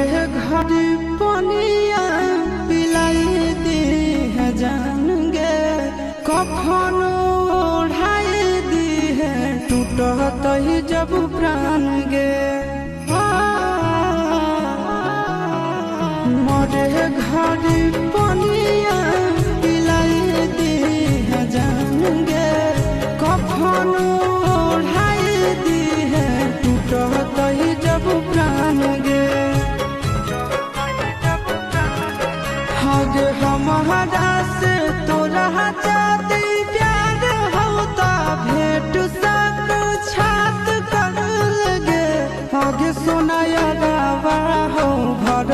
मोरे घड़ी पनिया पिलाई दी है जान गे कफन ओढ़ाई दी है टूटत ही जब प्राण गे मोरे घड़ी पनिया पिलाई दी है जान गे कफन ओढ़ाई दी है टूटत ही जब प्राण गे हगे हमारा से तोरा जाती प्यार होता भेंट साक्षात कर लगे हगे सोनाया गावा हो भर